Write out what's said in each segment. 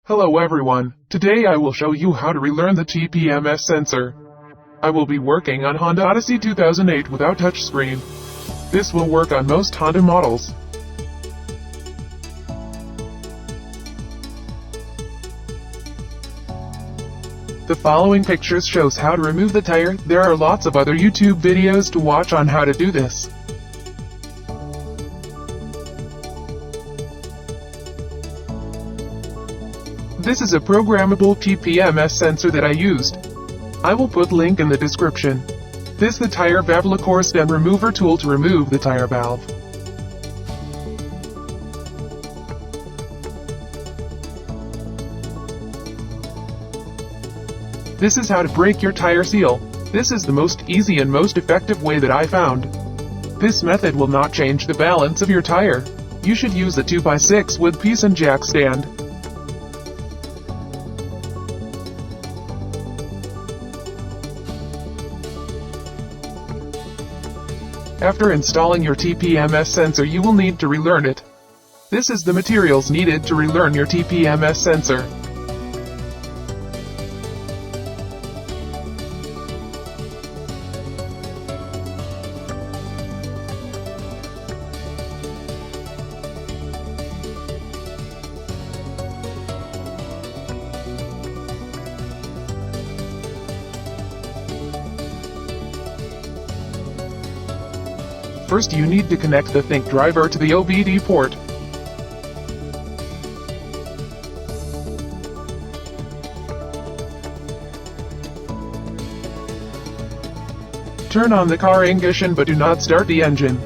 Hello everyone, today I will show you how to relearn the TPMS sensor. I will be working on Honda Odyssey 2008 without touchscreen. This will work on most Honda models. The following pictures shows how to remove the tire. There are lots of other YouTube videos to watch on how to do this. This is a programmable TPMS sensor that I used. I will put link in the description. This is the tire valve core stem remover tool to remove the tire valve. This is how to break your tire seal. This is the most easy and most effective way that I found. This method will not change the balance of your tire. You should use a 2x6 wood piece and jack stand. After installing your TPMS sensor, you will need to relearn it. This is the materials needed to relearn your TPMS sensor. First, you need to connect the ThinkDriver to the OBD port. Turn on the car ignition but do not start the engine.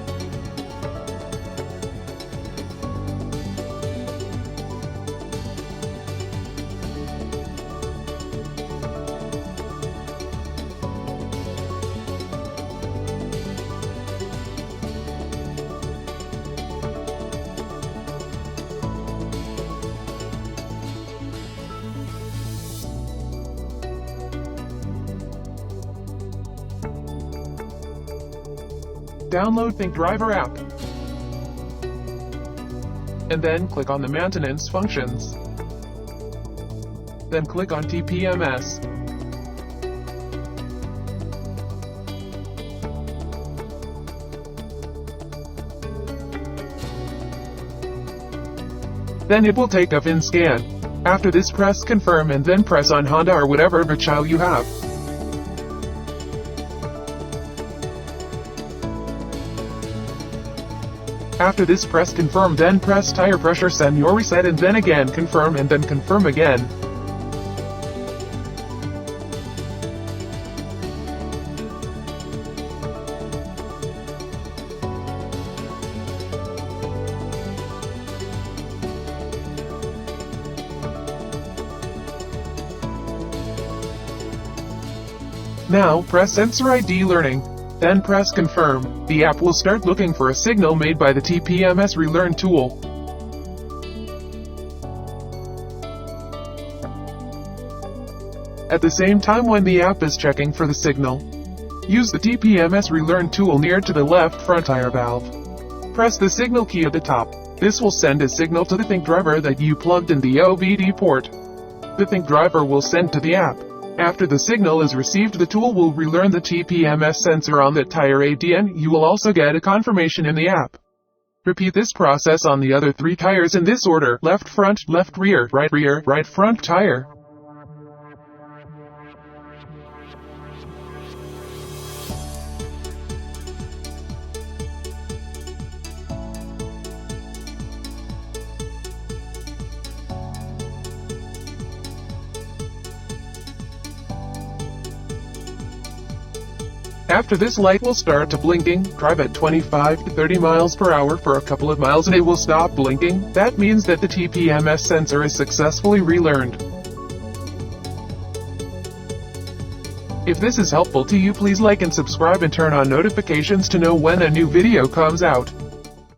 Download ThinkDriver app, and then click on the maintenance functions. Then click on TPMS. Then it will take a VIN scan. After this, press confirm and then press on Honda or whatever vehicle you have. After this, press confirm, then press tire pressure sensor reset and then again confirm and then confirm again. Now, press Sensor ID Learning. Then press confirm. The app will start looking for a signal made by the TPMS Relearn Tool. At the same time, when the app is checking for the signal, use the TPMS Relearn Tool near to the left front tire valve. Press the signal key at the top. This will send a signal to the ThinkDriver that you plugged in the OBD port. The ThinkDriver will send to the app. After the signal is received, the tool will relearn the TPMS sensor on the tire ADN. You will also get a confirmation in the app. Repeat this process on the other 3 tires in this order: left front, left rear, right front tire. After this, light will start to blinking. Drive at 25 to 30 miles per hour for a couple of miles and it will stop blinking. That means that the TPMS sensor is successfully relearned. If this is helpful to you, please like and subscribe and turn on notifications to know when a new video comes out.